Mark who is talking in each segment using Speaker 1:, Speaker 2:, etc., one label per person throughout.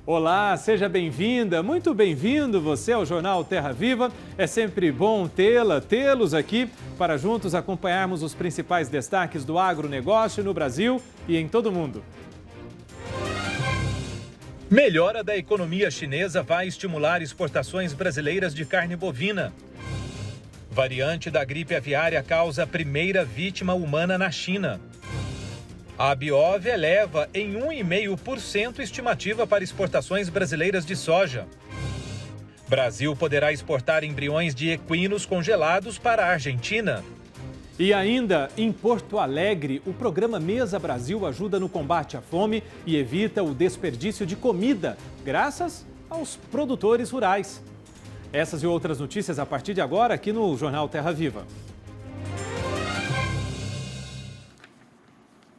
Speaker 1: Olá, seja bem-vinda, muito bem-vindo você ao Jornal Terra Viva. É sempre bom tê-los aqui para juntos acompanharmos os principais destaques do agronegócio no Brasil e em todo o mundo.
Speaker 2: Melhora da economia chinesa vai estimular exportações brasileiras de carne bovina. Variante da gripe aviária causa a primeira vítima humana na China. A Biov eleva em 1,5% estimativa para exportações brasileiras de soja. Brasil poderá exportar embriões de equinos congelados para a Argentina.
Speaker 1: E ainda, em Porto Alegre, o programa Mesa Brasil ajuda no combate à fome e evita o desperdício de comida, graças aos produtores rurais. Essas e outras notícias a partir de agora aqui no Jornal Terra Viva.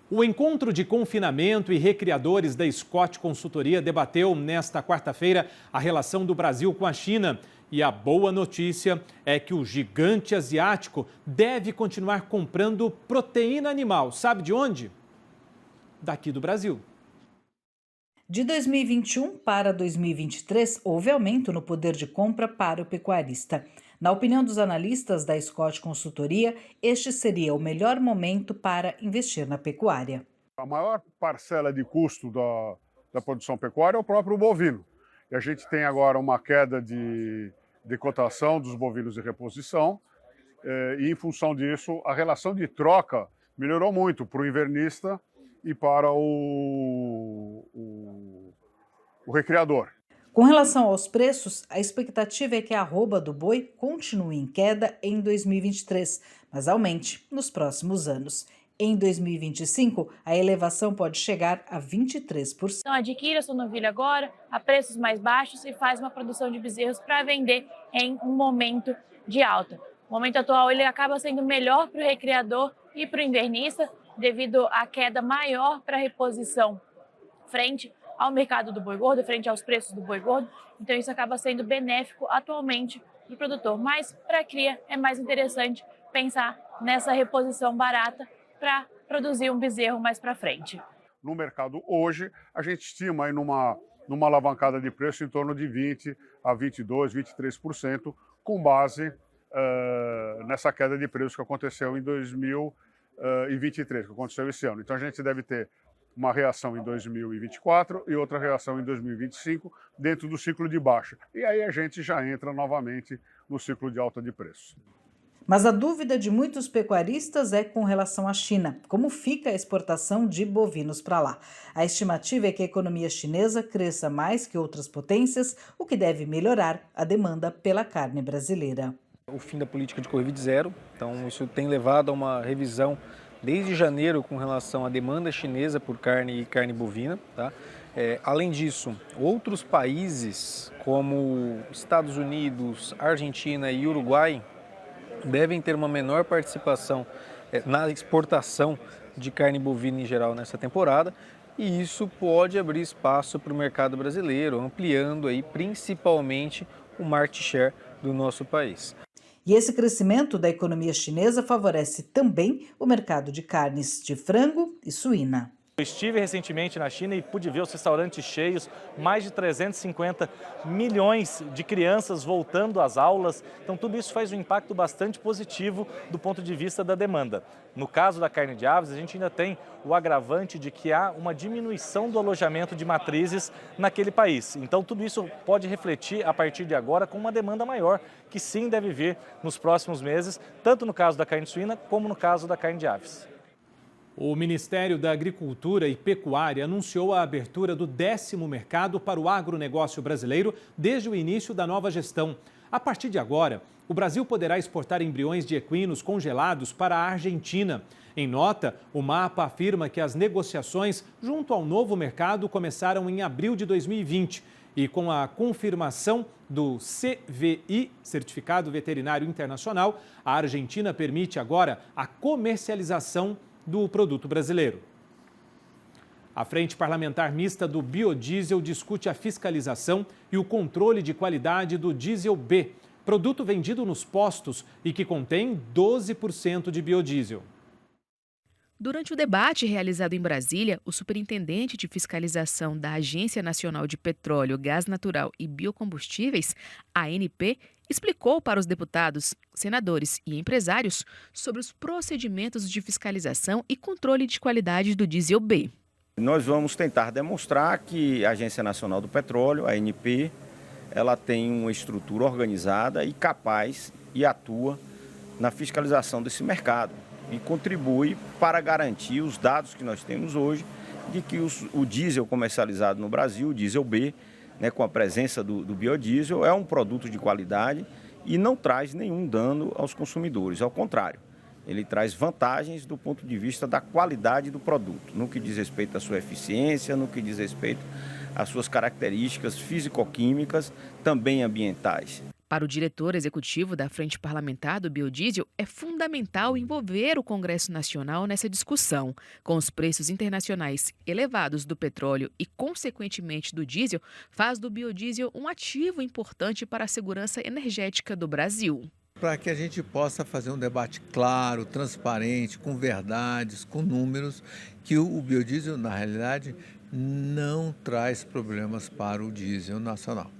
Speaker 1: O encontro de confinamento e recriadores da Scott Consultoria debateu nesta quarta-feira a relação do Brasil com a China. E a boa notícia é que o gigante asiático deve continuar comprando proteína animal. Sabe de onde? Daqui do Brasil.
Speaker 3: De 2021 para 2023, houve aumento no poder de compra para o pecuarista. Na opinião dos analistas da Scott Consultoria, este seria o melhor momento para investir na pecuária.
Speaker 4: A maior parcela de custo da produção pecuária é o próprio bovino. E a gente tem agora uma queda de cotação dos bovinos de reposição e, em função disso, a relação de troca melhorou muito para o invernista e para o recriador.
Speaker 3: Com relação aos preços, a expectativa é que a arroba do boi continue em queda em 2023, mas aumente nos próximos anos. Em 2025, a elevação pode chegar a 23%.
Speaker 5: Então, adquira sua novilha agora a preços mais baixos e faz uma produção de bezerros para vender em um momento de alta. O momento atual ele acaba sendo melhor para o recriador e para o invernista, devido à queda maior para a reposição frente ao mercado do boi gordo, frente aos preços do boi gordo. Então, isso acaba sendo benéfico atualmente para o produtor. Mas, para a cria, é mais interessante pensar nessa reposição barata para produzir um bezerro mais para frente.
Speaker 4: No mercado hoje, a gente estima aí numa alavancada de preço em torno de 20% a 22%, 23%, com base nessa queda de preço que aconteceu em 2023, que aconteceu esse ano. Então a gente deve ter uma reação em 2024 e outra reação em 2025 dentro do ciclo de baixa. E aí a gente já entra novamente no ciclo de alta de preço.
Speaker 3: Mas a dúvida de muitos pecuaristas é com relação à China. Como fica a exportação de bovinos para lá? A estimativa é que a economia chinesa cresça mais que outras potências, o que deve melhorar a demanda pela carne brasileira.
Speaker 6: O fim da política de Covid-0, então isso tem levado a uma revisão desde janeiro com relação à demanda chinesa por carne e carne bovina. Tá? Além disso, outros países como Estados Unidos, Argentina e Uruguai devem ter uma menor participação na exportação de carne bovina em geral nessa temporada, e isso pode abrir espaço para o mercado brasileiro, ampliando aí principalmente o market share do nosso país.
Speaker 3: E esse crescimento da economia chinesa favorece também o mercado de carnes de frango e suína.
Speaker 7: Eu estive recentemente na China e pude ver os restaurantes cheios, mais de 350 milhões de crianças voltando às aulas. Então tudo isso faz um impacto bastante positivo do ponto de vista da demanda. No caso da carne de aves, a gente ainda tem o agravante de que há uma diminuição do alojamento de matrizes naquele país. Então tudo isso pode refletir a partir de agora com uma demanda maior, que sim deve vir nos próximos meses, tanto no caso da carne suína como no caso da carne de aves.
Speaker 1: O Ministério da Agricultura e Pecuária anunciou a abertura do 10º mercado para o agronegócio brasileiro desde o início da nova gestão. A partir de agora, o Brasil poderá exportar embriões de equinos congelados para a Argentina. Em nota, o mapa afirma que as negociações junto ao novo mercado começaram em abril de 2020 e com a confirmação do CVI, Certificado Veterinário Internacional, a Argentina permite agora a comercialização do produto brasileiro. A Frente Parlamentar Mista do Biodiesel discute a fiscalização e o controle de qualidade do diesel B, produto vendido nos postos e que contém 12% de biodiesel.
Speaker 8: Durante o debate realizado em Brasília, o superintendente de fiscalização da Agência Nacional de Petróleo, Gás Natural e Biocombustíveis, ANP, explicou para os deputados, senadores e empresários sobre os procedimentos de fiscalização e controle de qualidade do diesel B.
Speaker 9: Nós vamos tentar demonstrar que a Agência Nacional do Petróleo, a ANP, ela tem uma estrutura organizada e capaz e atua na fiscalização desse mercado e contribui para garantir os dados que nós temos hoje de que o diesel comercializado no Brasil, o diesel B, com a presença do biodiesel, é um produto de qualidade e não traz nenhum dano aos consumidores. Ao contrário, ele traz vantagens do ponto de vista da qualidade do produto, no que diz respeito à sua eficiência, no que diz respeito às suas características físico-químicas, também ambientais.
Speaker 8: Para o diretor executivo da Frente Parlamentar do Biodiesel, é fundamental envolver o Congresso Nacional nessa discussão. Com os preços internacionais elevados do petróleo e, consequentemente, do diesel, faz do biodiesel um ativo importante para a segurança energética do Brasil.
Speaker 10: Para que a gente possa fazer um debate claro, transparente, com verdades, com números, que o biodiesel, na realidade, não traz problemas para o diesel nacional.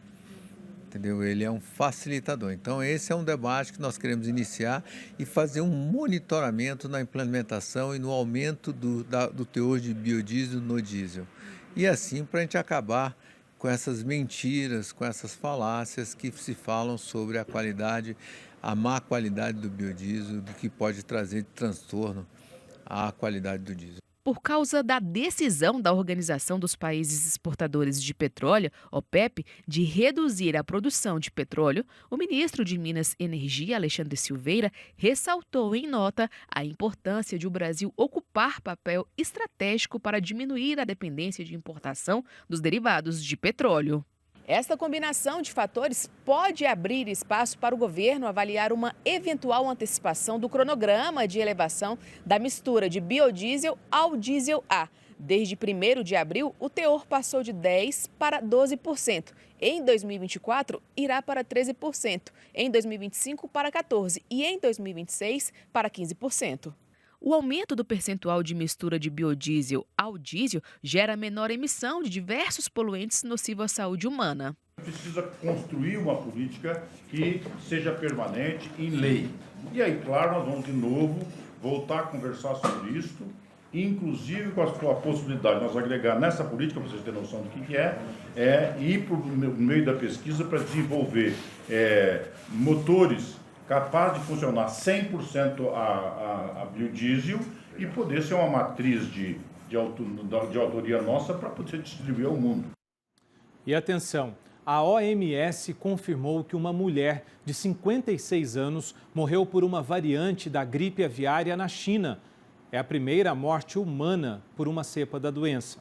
Speaker 10: Entendeu? Ele é um facilitador. Então, esse é um debate que nós queremos iniciar e fazer um monitoramento na implementação e no aumento do teor de biodiesel no diesel. E assim, para a gente acabar com essas mentiras, com essas falácias que se falam sobre a qualidade, a má qualidade do biodiesel, do que pode trazer de transtorno à qualidade do diesel.
Speaker 8: Por causa da decisão da Organização dos Países Exportadores de Petróleo, OPEP, de reduzir a produção de petróleo, o ministro de Minas e Energia, Alexandre Silveira, ressaltou em nota a importância de o Brasil ocupar papel estratégico para diminuir a dependência de importação dos derivados de petróleo. Esta combinação de fatores pode abrir espaço para o governo avaliar uma eventual antecipação do cronograma de elevação da mistura de biodiesel ao diesel A. Desde 1º de abril, o teor passou de 10% para 12%. Em 2024, irá para 13%. Em 2025, para 14%. E em 2026, para 15%. O aumento do percentual de mistura de biodiesel ao diesel gera menor emissão de diversos poluentes nocivos à saúde humana.
Speaker 11: Precisa construir uma política que seja permanente em lei. E aí, claro, nós vamos de novo voltar a conversar sobre isso, inclusive com a possibilidade de nós agregar nessa política, para vocês terem noção do que é ir por meio da pesquisa para desenvolver motores capaz de funcionar 100% a biodiesel e poder ser uma matriz de autoria nossa para poder distribuir ao mundo.
Speaker 1: E atenção, a OMS confirmou que uma mulher de 56 anos morreu por uma variante da gripe aviária na China. É a primeira morte humana por uma cepa da doença.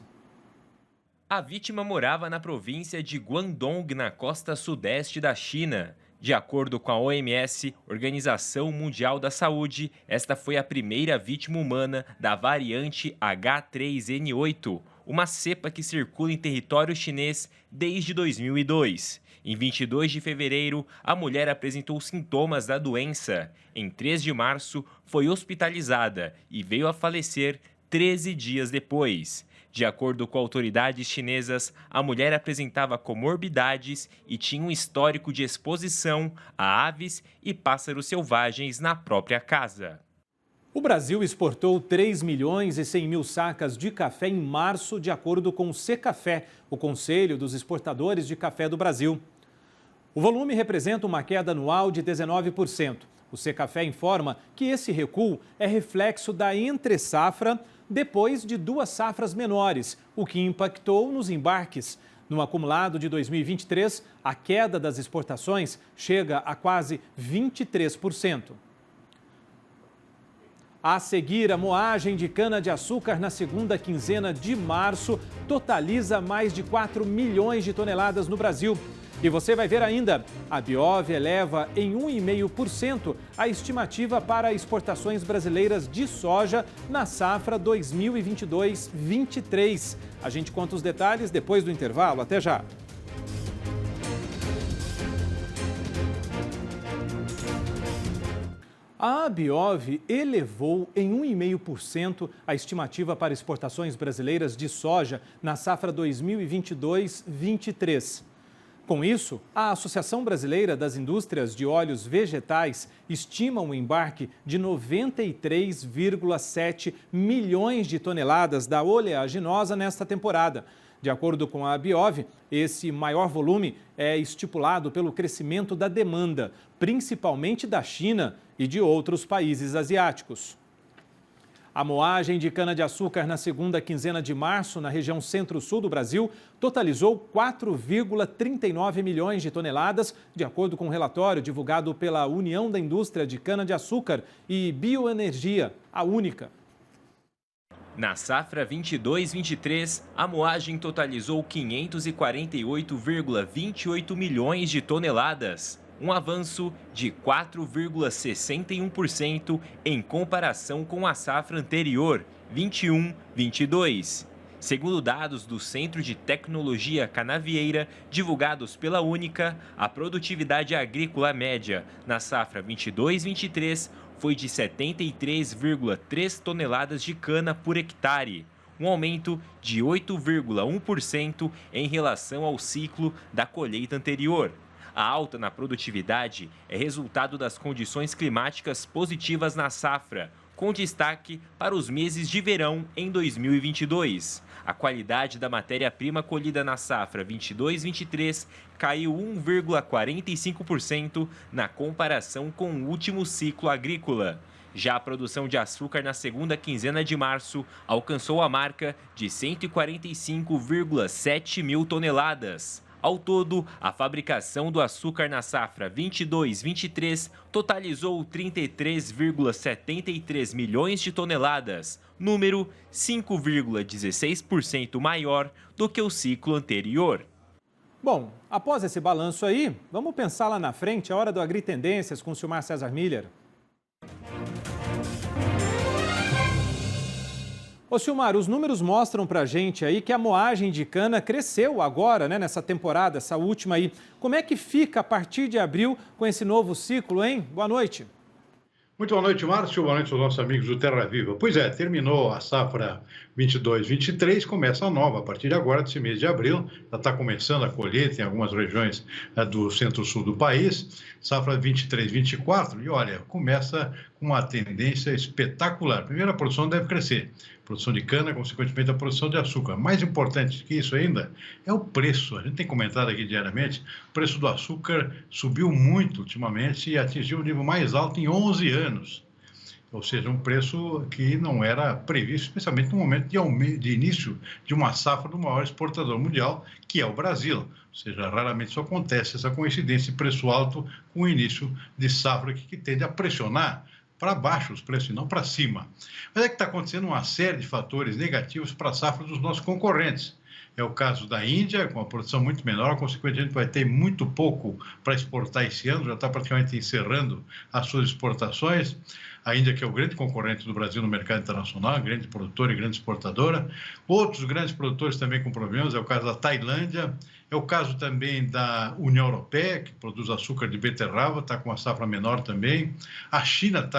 Speaker 12: A vítima morava na província de Guangdong, na costa sudeste da China. De acordo com a OMS, Organização Mundial da Saúde, esta foi a primeira vítima humana da variante H3N8, uma cepa que circula em território chinês desde 2002. Em 22 de fevereiro, a mulher apresentou sintomas da doença. Em 3 de março, foi hospitalizada e veio a falecer 13 dias depois. De acordo com autoridades chinesas, a mulher apresentava comorbidades e tinha um histórico de exposição a aves e pássaros selvagens na própria casa.
Speaker 1: O Brasil exportou 3 milhões e 100 mil sacas de café em março, de acordo com o Secafé, o Conselho dos Exportadores de Café do Brasil. O volume representa uma queda anual de 19%. O Secafé informa que esse recuo é reflexo da entre-safra depois de 2 safras menores, o que impactou nos embarques. No acumulado de 2023, a queda das exportações chega a quase 23%. A seguir, a moagem de cana-de-açúcar na segunda quinzena de março totaliza mais de 4 milhões de toneladas no Brasil. E você vai ver ainda, a Biov eleva em 1,5% a estimativa para exportações brasileiras de soja na safra 2022-23. A gente conta os detalhes depois do intervalo. Até já! A Abiov elevou em 1,5% a estimativa para exportações brasileiras de soja na safra 2022-23. Com isso, a Associação Brasileira das Indústrias de Óleos Vegetais estima um embarque de 93,7 milhões de toneladas da oleaginosa nesta temporada. De acordo com a Abiov, esse maior volume é estipulado pelo crescimento da demanda, principalmente da China e de outros países asiáticos. A moagem de cana-de-açúcar na segunda quinzena de março, na região centro-sul do Brasil, totalizou 4,39 milhões de toneladas, de acordo com um relatório divulgado pela União da Indústria de Cana-de-Açúcar e Bioenergia, a Única.
Speaker 12: Na safra 22-23, a moagem totalizou 548,28 milhões de toneladas, um avanço de 4,61% em comparação com a safra anterior, 21-22. Segundo dados do Centro de Tecnologia Canavieira, divulgados pela Única, a produtividade agrícola média na safra 22-23 foi de 73,3 toneladas de cana por hectare, um aumento de 8,1% em relação ao ciclo da colheita anterior. A alta na produtividade é resultado das condições climáticas positivas na safra, com destaque para os meses de verão em 2022. A qualidade da matéria-prima colhida na safra 22-23 caiu 1,45% na comparação com o último ciclo agrícola. Já a produção de açúcar na segunda quinzena de março alcançou a marca de 145,7 mil toneladas. Ao todo, a fabricação do açúcar na safra 22-23 totalizou 33,73 milhões de toneladas, número 5,16% maior do que o ciclo anterior.
Speaker 1: Bom, após esse balanço aí, vamos pensar lá na frente, a hora do Agritendências com o Silmar César Miller. Ô Silmar, os números mostram pra gente aí que a moagem de cana cresceu agora, né, nessa temporada, essa última aí. Como é que fica a partir de abril com esse novo ciclo, hein? Boa noite.
Speaker 11: Muito boa noite, Márcio. Boa noite aos nossos amigos do Terra Viva. Pois é, terminou a safra 22-23, começa a nova a partir de agora, desse mês de abril. Já está começando a colheita em algumas regiões do centro-sul do país. Safra 23-24, e olha, começa com uma tendência espetacular. Primeiro, a produção deve crescer. Produção de cana, consequentemente, a produção de açúcar. Mais importante que isso ainda é o preço. A gente tem comentado aqui diariamente, o preço do açúcar subiu muito ultimamente e atingiu o nível mais alto em 11 anos. Ou seja, um preço que não era previsto, especialmente no momento de início de uma safra do maior exportador mundial, que é o Brasil. Ou seja, raramente isso acontece, essa coincidência de preço alto com o início de safra que tende a pressionar para baixo os preços e não para cima. Mas é que está acontecendo uma série de fatores negativos para a safra dos nossos concorrentes. É o caso da Índia, com uma produção muito menor, consequentemente vai ter muito pouco para exportar esse ano, já está praticamente encerrando as suas exportações. A Índia, que é o grande concorrente do Brasil no mercado internacional, grande produtora e grande exportadora. Outros grandes produtores também com problemas, é o caso da Tailândia, é o caso também da União Europeia, que produz açúcar de beterraba, está com uma safra menor também. A China,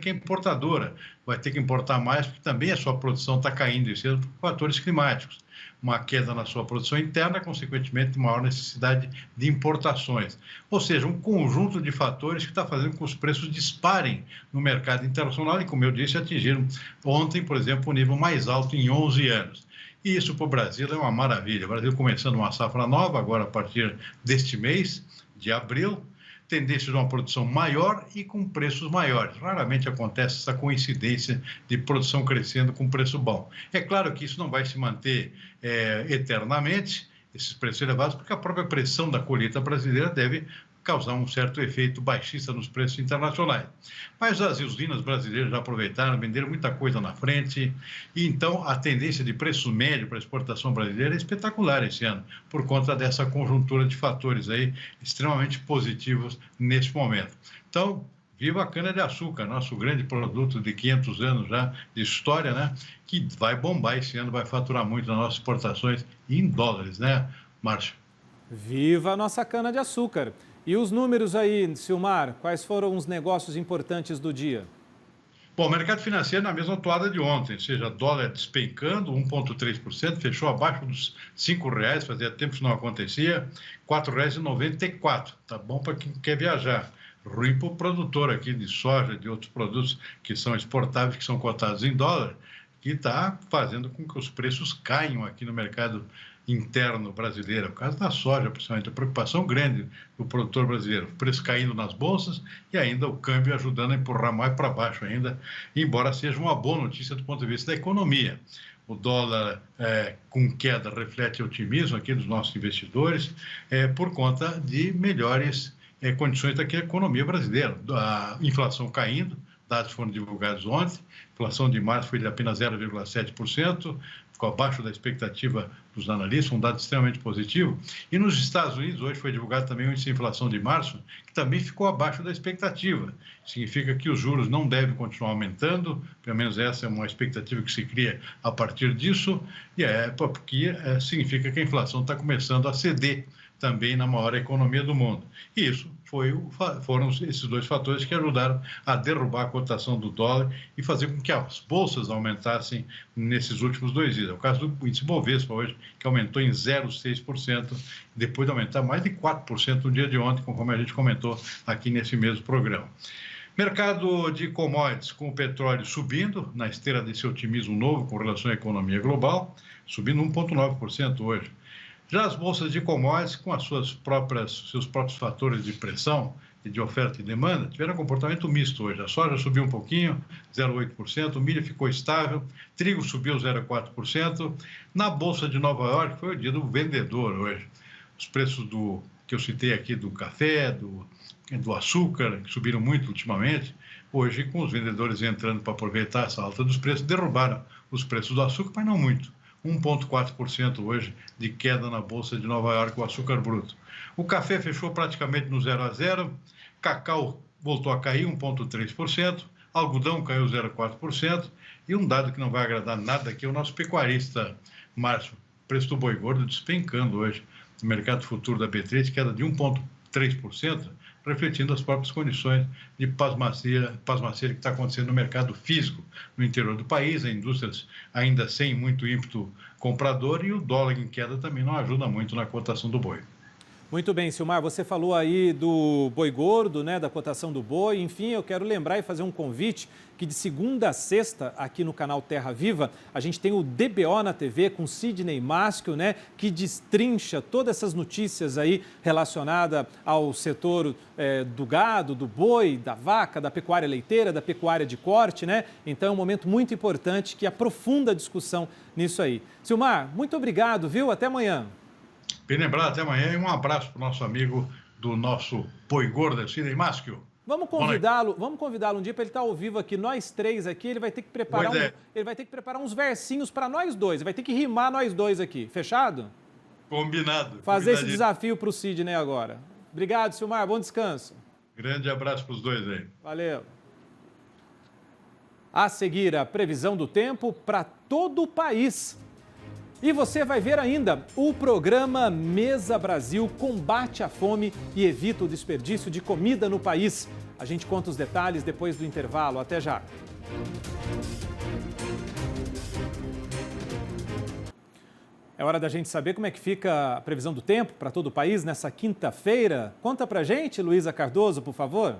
Speaker 11: que é importadora, vai ter que importar mais, porque também a sua produção está caindo, isso é por fatores climáticos. Uma queda na sua produção interna, consequentemente, maior necessidade de importações. Ou seja, um conjunto de fatores que está fazendo com que os preços disparem no mercado internacional e, como eu disse, atingiram ontem, por exemplo, o nível mais alto em 11 anos. E isso para o Brasil é uma maravilha. O Brasil começando uma safra nova, agora a partir deste mês de abril, tendência de uma produção maior e com preços maiores. Raramente acontece essa coincidência de produção crescendo com preço bom. É claro que isso não vai se manter eternamente, esses preços elevados, porque a própria pressão da colheita brasileira deve causar um certo efeito baixista nos preços internacionais. Mas as usinas brasileiras já aproveitaram, venderam muita coisa na frente, e então a tendência de preço médio para a exportação brasileira é espetacular esse ano, por conta dessa conjuntura de fatores aí extremamente positivos nesse momento. Então, viva a cana-de-açúcar, nosso grande produto de 500 anos já de história, né? Que vai bombar esse ano, vai faturar muito nas nossas exportações em dólares, né, Márcio?
Speaker 1: Viva a nossa cana-de-açúcar! E os números aí, Silmar, quais foram os negócios importantes do dia?
Speaker 11: Bom, o mercado financeiro na mesma toada de ontem, ou seja, dólar despencando 1,3%, fechou abaixo dos R$5, fazia tempo que não acontecia, R$ 4,94. Tá bom para quem quer viajar. Ruim para o produtor aqui de soja, de outros produtos que são exportáveis, que são cotados em dólar, que está fazendo com que os preços caiam aqui no mercado interno brasileiro. O caso da soja, principalmente, a preocupação grande do produtor brasileiro. O preço caindo nas bolsas e ainda o câmbio ajudando a empurrar mais para baixo ainda, embora seja uma boa notícia do ponto de vista da economia. O dólar com queda reflete otimismo aqui dos nossos investidores por conta de melhores condições da economia brasileira. A inflação caindo, dados foram divulgados ontem, a inflação de março foi de apenas 0,7%, ficou abaixo da expectativa dos analistas, um dado extremamente positivo. E nos Estados Unidos, hoje foi divulgado também o índice de inflação de março, que também ficou abaixo da expectativa. Significa que os juros não devem continuar aumentando, pelo menos essa é uma expectativa que se cria a partir disso, e porque significa que a inflação está começando a ceder também na maior economia do mundo. E isso foram esses dois fatores que ajudaram a derrubar a cotação do dólar e fazer com que as bolsas aumentassem nesses últimos 2 dias. É o caso do índice Bovespa hoje, que aumentou em 0,6%, depois de aumentar mais de 4% no dia de ontem, conforme a gente comentou aqui nesse mesmo programa. Mercado de commodities com o petróleo subindo, na esteira desse otimismo novo com relação à economia global, subindo 1,9% hoje. Já as bolsas de commodities, com seus próprios fatores de pressão e de oferta e demanda, tiveram um comportamento misto hoje. A soja subiu um pouquinho, 0,8%, o milho ficou estável, trigo subiu 0,4%. Na Bolsa de Nova York foi o dia do vendedor hoje. Os preços que eu citei aqui do café, do açúcar, que subiram muito ultimamente, hoje com os vendedores entrando para aproveitar essa alta dos preços, derrubaram os preços do açúcar, mas não muito. 1,4% hoje de queda na Bolsa de Nova York, o açúcar bruto. O café fechou praticamente no 0 a 0, cacau voltou a cair 1,3%, algodão caiu 0,4%, e um dado que não vai agradar nada aqui é o nosso pecuarista, Márcio. O preço do boi gordo despencando hoje no mercado futuro da B3, queda de 1,3%, refletindo as próprias condições de pasmaceira que está acontecendo no mercado físico no interior do país, as indústrias ainda sem muito ímpeto comprador, e o dólar em queda também não ajuda muito na cotação do boi.
Speaker 1: Muito bem, Silmar, você falou aí do boi gordo, né, da cotação do boi. Enfim, eu quero lembrar e fazer um convite que de segunda a sexta, aqui no canal Terra Viva, a gente tem o DBO na TV com Sidney Maschio, né, que destrincha todas essas notícias aí relacionadas ao setor do gado, do boi, da vaca, da pecuária leiteira, da pecuária de corte, né? Então é um momento muito importante que aprofunda a discussão nisso aí. Silmar, muito obrigado, viu? Até amanhã.
Speaker 11: Bem lembrado, até amanhã, e um abraço para o nosso amigo do nosso boi gordo, Sidney Maschio.
Speaker 1: Vamos convidá-lo um dia para ele estar ao vivo aqui, nós três aqui, ele vai ter que preparar uns versinhos para nós dois, ele vai ter que rimar nós dois aqui, fechado?
Speaker 11: Combinado.
Speaker 1: Fazer esse desafio para o Sidney agora. Obrigado, Silmar, bom descanso.
Speaker 11: Grande abraço para os dois aí.
Speaker 1: Valeu. A seguir, a previsão do tempo para todo o país. E você vai ver ainda o programa Mesa Brasil combate a fome e evita o desperdício de comida no país. A gente conta os detalhes depois do intervalo. Até já. É hora da gente saber como é que fica a previsão do tempo para todo o país nessa quinta-feira. Conta pra gente, Luísa Cardoso, por favor.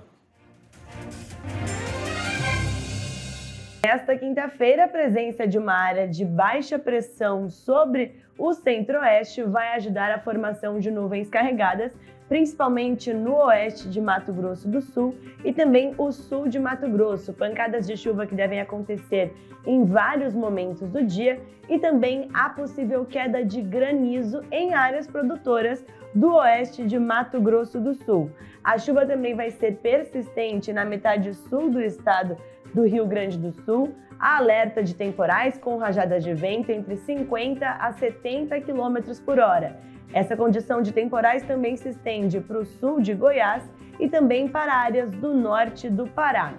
Speaker 13: Nesta quinta-feira, a presença de uma área de baixa pressão sobre o centro-oeste vai ajudar a formação de nuvens carregadas, principalmente no oeste de Mato Grosso do Sul e também o sul de Mato Grosso. Pancadas de chuva que devem acontecer em vários momentos do dia e também a possível queda de granizo em áreas produtoras do oeste de Mato Grosso do Sul. A chuva também vai ser persistente na metade sul do estado do Rio Grande do Sul. Há alerta de temporais com rajadas de vento entre 50 a 70 km por hora. Essa condição de temporais também se estende para o sul de Goiás e também para áreas do norte do Pará.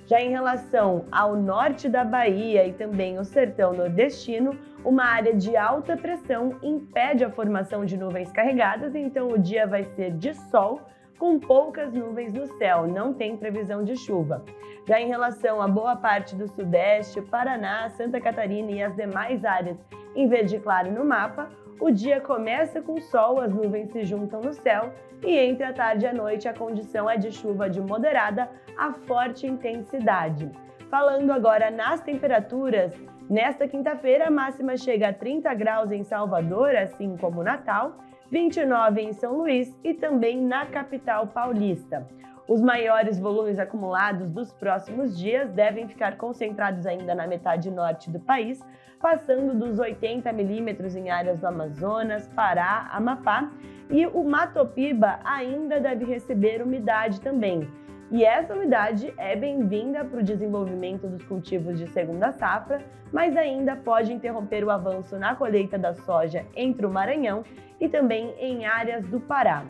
Speaker 13: Já em relação ao norte da Bahia e também o sertão nordestino, uma área de alta pressão impede a formação de nuvens carregadas, então o dia vai ser de sol, com poucas nuvens no céu, não tem previsão de chuva. Já em relação a boa parte do Sudeste, Paraná, Santa Catarina e as demais áreas em verde claro no mapa, o dia começa com sol, as nuvens se juntam no céu e entre a tarde e a noite a condição é de chuva de moderada a forte intensidade. Falando agora nas temperaturas, nesta quinta-feira a máxima chega a 30 graus em Salvador, assim como Natal, 29 em São Luís e também na capital paulista. Os maiores volumes acumulados dos próximos dias devem ficar concentrados ainda na metade norte do país, passando dos 80 milímetros em áreas do Amazonas, Pará, Amapá, e o Mato Piba ainda deve receber umidade também. E essa umidade é bem-vinda para o desenvolvimento dos cultivos de segunda safra, mas ainda pode interromper o avanço na colheita da soja entre o Maranhão e também em áreas do Pará.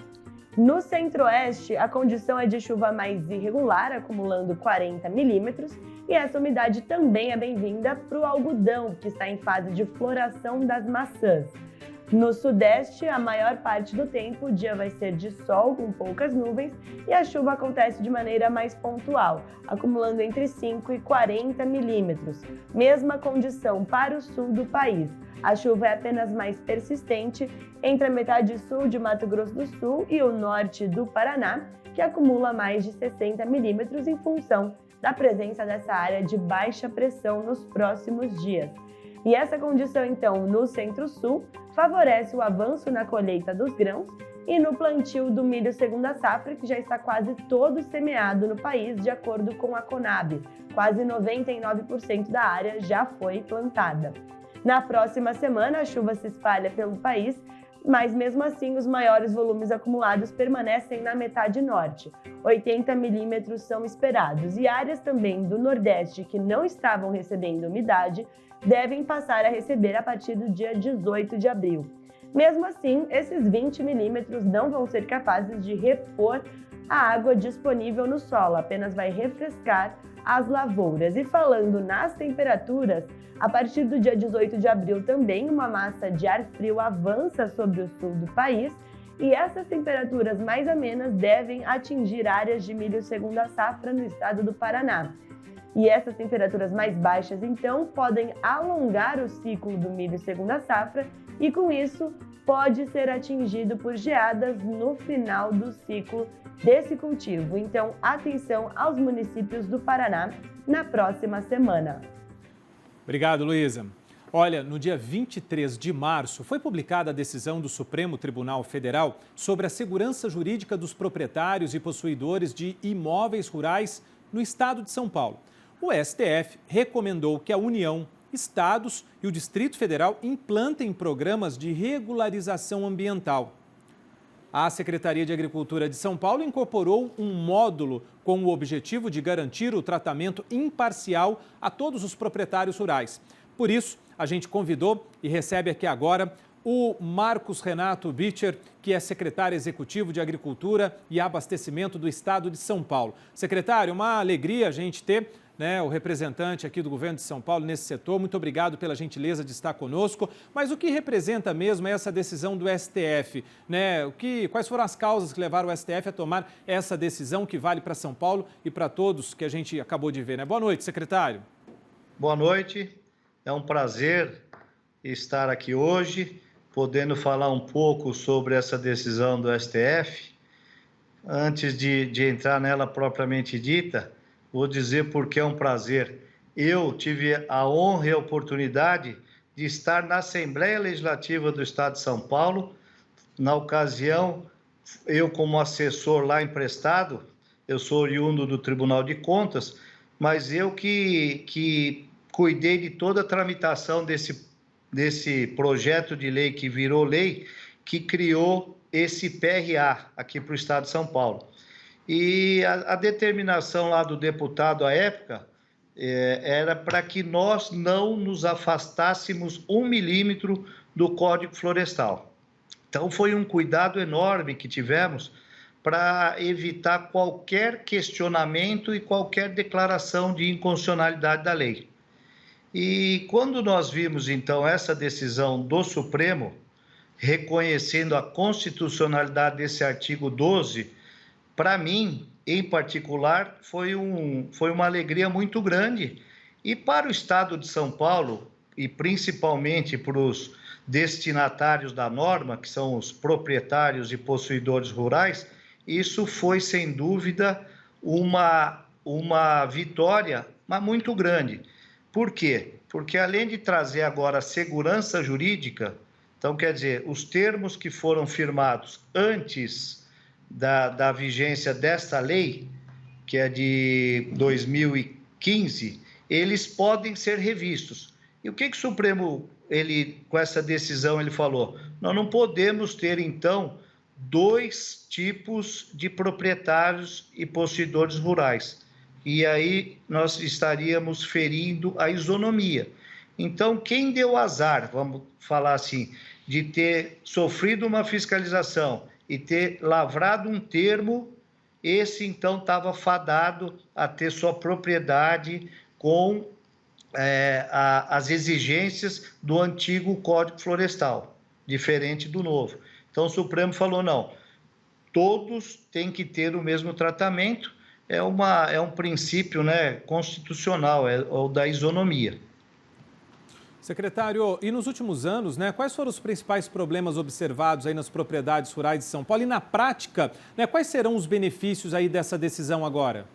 Speaker 13: No centro-oeste, a condição é de chuva mais irregular, acumulando 40 milímetros, e essa umidade também é bem-vinda para o algodão, que está em fase de floração das maçãs. No sudeste, a maior parte do tempo, o dia vai ser de sol com poucas nuvens e a chuva acontece de maneira mais pontual, acumulando entre 5 e 40 milímetros. Mesma condição para o sul do país. A chuva é apenas mais persistente entre a metade sul de Mato Grosso do Sul e o norte do Paraná, que acumula mais de 60 milímetros em função da presença dessa área de baixa pressão nos próximos dias. E essa condição, então, no centro-sul, favorece o avanço na colheita dos grãos e no plantio do milho segunda safra, que já está quase todo semeado no país, de acordo com a Conab. Quase 99% da área já foi plantada. Na próxima semana, a chuva se espalha pelo país, mas mesmo assim os maiores volumes acumulados permanecem na metade norte. 80 milímetros são esperados e áreas também do Nordeste que não estavam recebendo umidade devem passar a receber a partir do dia 18 de abril. Mesmo assim, esses 20 milímetros não vão ser capazes de repor a água disponível no solo, apenas vai refrescar as lavouras. E falando nas temperaturas, a partir do dia 18 de abril também uma massa de ar frio avança sobre o sul do país e essas temperaturas mais amenas devem atingir áreas de milho segunda safra no estado do Paraná. E essas temperaturas mais baixas, então, podem alongar o ciclo do milho segunda safra e, com isso, pode ser atingido por geadas no final do ciclo desse cultivo. Então, atenção aos municípios do Paraná na próxima semana.
Speaker 1: Obrigado, Luísa. Olha, no dia 23 de março foi publicada a decisão do Supremo Tribunal Federal sobre a segurança jurídica dos proprietários e possuidores de imóveis rurais no estado de São Paulo. O STF recomendou que a União, estados e o Distrito Federal implantem programas de regularização ambiental. A Secretaria de Agricultura de São Paulo incorporou um módulo com o objetivo de garantir o tratamento imparcial a todos os proprietários rurais. Por isso, a gente convidou e recebe aqui agora o Marcos Renato Bitcher, que é secretário executivo de Agricultura e Abastecimento do Estado de São Paulo. Secretário, uma alegria a gente ter o representante aqui do governo de São Paulo nesse setor. Muito obrigado pela gentileza de estar conosco. Mas o que representa mesmo essa decisão do STF? Quais foram as causas que levaram o STF a tomar essa decisão que vale para São Paulo e para todos que a gente acabou de ver, Boa noite, secretário.
Speaker 14: Boa noite. É um prazer estar aqui hoje, podendo falar um pouco sobre essa decisão do STF. Antes de entrar nela propriamente dita, vou dizer porque é um prazer. Eu tive a honra e a oportunidade de estar na Assembleia Legislativa do Estado de São Paulo. Na ocasião, eu como assessor lá emprestado, eu sou oriundo do Tribunal de Contas, mas eu que cuidei de toda a tramitação desse projeto de lei que virou lei, que criou esse PRA aqui para o Estado de São Paulo. E a determinação lá do deputado à época era para que nós não nos afastássemos 1 milímetro do Código Florestal. Então foi um cuidado enorme que tivemos para evitar qualquer questionamento e qualquer declaração de inconstitucionalidade da lei. E quando nós vimos então essa decisão do Supremo, reconhecendo a constitucionalidade desse artigo 12, para mim, em particular, foi uma alegria muito grande. E para o estado de São Paulo, e principalmente para os destinatários da norma, que são os proprietários e possuidores rurais, isso foi, sem dúvida, uma vitória, mas muito grande. Por quê? Porque além de trazer agora segurança jurídica, então quer dizer, os termos que foram firmados antes da vigência desta lei, que é de 2015, eles podem ser revistos. E o que o Supremo, com essa decisão, ele falou? Nós não podemos ter, então, 2 tipos de proprietários e possuidores rurais. E aí nós estaríamos ferindo a isonomia. Então, quem deu azar, vamos falar assim, de ter sofrido uma fiscalização e ter lavrado um termo, esse então estava fadado a ter sua propriedade com as exigências do antigo Código Florestal, diferente do novo. Então o Supremo falou, não, todos têm que ter o mesmo tratamento, é um princípio, né, constitucional, é o da isonomia.
Speaker 1: Secretário, e nos últimos anos, né, quais foram os principais problemas observados aí nas propriedades rurais de São Paulo? E na prática, né, quais serão os benefícios aí dessa decisão agora?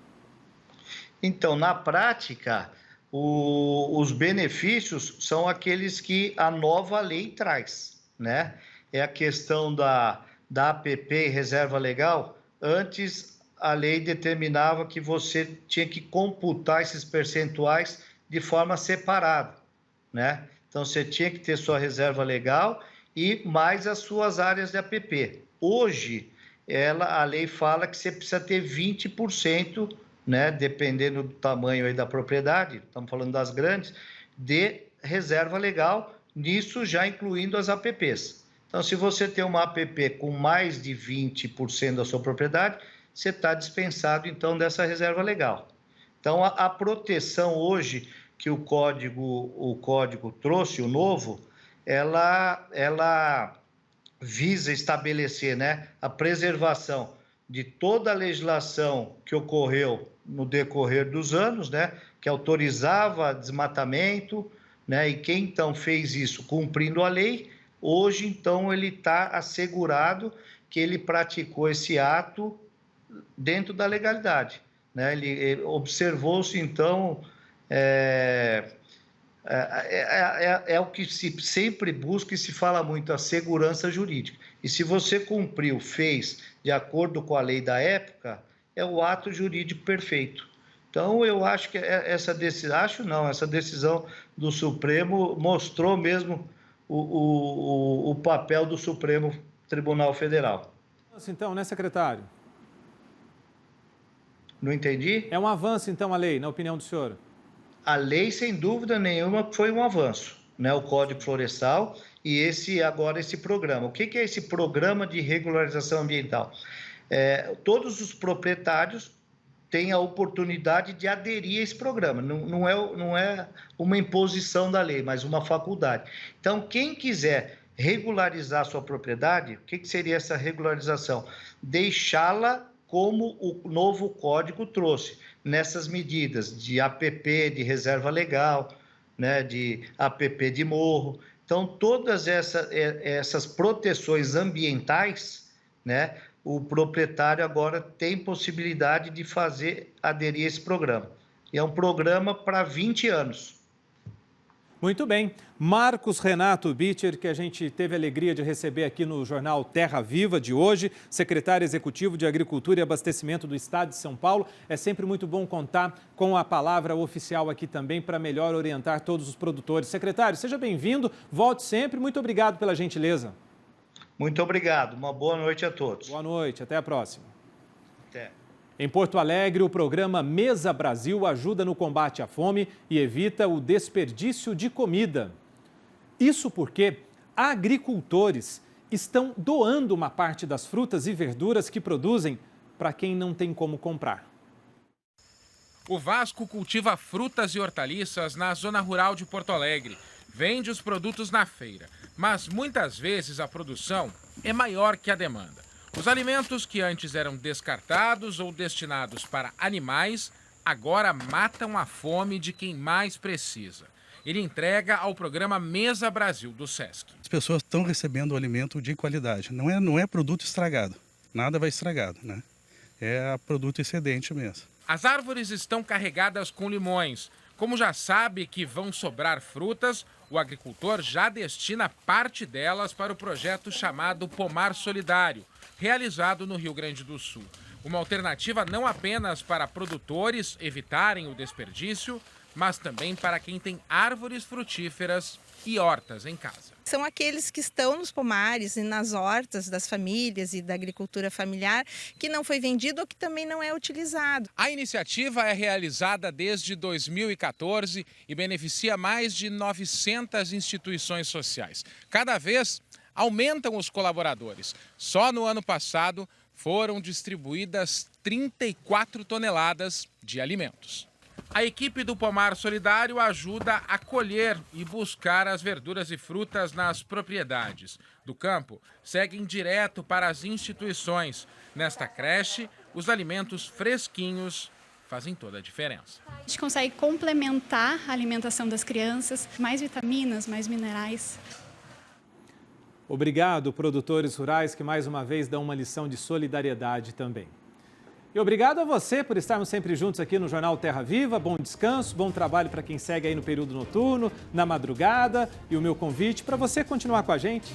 Speaker 1: Então, na prática, os benefícios são aqueles que a nova lei traz, né? É a questão da APP e reserva legal. Antes, a lei determinava que você tinha que computar esses percentuais de forma separada, né? Então, você tinha que ter sua reserva legal e mais as suas áreas de APP. Hoje, a lei fala que você precisa ter 20%, né, dependendo do tamanho aí da propriedade, estamos falando das grandes, de reserva legal, nisso já incluindo as APPs. Então, se você tem uma APP com mais de 20% da sua propriedade, você está dispensado, então, dessa reserva legal. Então, a proteção hoje que o código trouxe, o novo, ela visa estabelecer, né, a preservação de toda a legislação que ocorreu no decorrer dos anos, né, que autorizava desmatamento, né, e quem então fez isso cumprindo a lei, hoje então ele está assegurado que ele praticou esse ato dentro da legalidade, né? Ele observou-se então é o que se sempre busca e se fala muito, a segurança jurídica. E se você cumpriu, fez de acordo com a lei da época, é o ato jurídico perfeito. Então, eu acho que essa decisão do Supremo mostrou mesmo o papel do Supremo Tribunal Federal. Então, né, secretário?
Speaker 14: Não entendi?
Speaker 1: É um avanço, então, a lei, na opinião do senhor?
Speaker 14: A lei, sem dúvida nenhuma, foi um avanço, né? O Código Florestal e esse programa. O que é esse programa de regularização ambiental? Todos os proprietários têm a oportunidade de aderir a esse programa. Não é uma imposição da lei, mas uma faculdade. Então, quem quiser regularizar sua propriedade, o que seria essa regularização? Deixá-la como o novo código trouxe, nessas medidas de APP, de reserva legal, né, de APP de morro. Então, todas essas proteções ambientais, né, o proprietário agora tem possibilidade de aderir a esse programa. E é um programa para 20 anos.
Speaker 1: Muito bem. Marcos Renato Bitcher, que a gente teve a alegria de receber aqui no jornal Terra Viva de hoje, secretário executivo de Agricultura e Abastecimento do Estado de São Paulo. É sempre muito bom contar com a palavra oficial aqui também para melhor orientar todos os produtores. Secretário, seja bem-vindo, volte sempre. Muito obrigado pela gentileza.
Speaker 14: Muito obrigado. Uma boa noite a todos.
Speaker 1: Boa noite. Até a próxima.
Speaker 14: Até.
Speaker 1: Em Porto Alegre, o programa Mesa Brasil ajuda no combate à fome e evita o desperdício de comida. Isso porque agricultores estão doando uma parte das frutas e verduras que produzem para quem não tem como comprar.
Speaker 15: O Vasco cultiva frutas e hortaliças na zona rural de Porto Alegre. Vende os produtos na feira, mas muitas vezes a produção é maior que a demanda. Os alimentos que antes eram descartados ou destinados para animais, agora matam a fome de quem mais precisa. Ele entrega ao programa Mesa Brasil do SESC.
Speaker 16: As pessoas estão recebendo o alimento de qualidade. Não é produto estragado. Nada vai estragado, né? É produto excedente mesmo.
Speaker 15: As árvores estão carregadas com limões. Como já sabe que vão sobrar frutas, o agricultor já destina parte delas para o projeto chamado Pomar Solidário, realizado no Rio Grande do Sul. Uma alternativa não apenas para produtores evitarem o desperdício, mas também para quem tem árvores frutíferas e hortas em casa.
Speaker 17: São aqueles que estão nos pomares e nas hortas das famílias e da agricultura familiar que não foi vendido ou que também não é utilizado.
Speaker 15: A iniciativa é realizada desde 2014 e beneficia mais de 900 instituições sociais. Cada vez aumentam os colaboradores. Só no ano passado foram distribuídas 34 toneladas de alimentos. A equipe do Pomar Solidário ajuda a colher e buscar as verduras e frutas nas propriedades. Do campo, seguem direto para as instituições. Nesta creche, os alimentos fresquinhos fazem toda a diferença.
Speaker 18: A gente consegue complementar a alimentação das crianças, mais vitaminas, mais minerais.
Speaker 1: Obrigado, produtores rurais, que mais uma vez dão uma lição de solidariedade também. E obrigado a você por estarmos sempre juntos aqui no Jornal Terra Viva. Bom descanso, bom trabalho para quem segue aí no período noturno, na madrugada. E o meu convite para você continuar com a gente.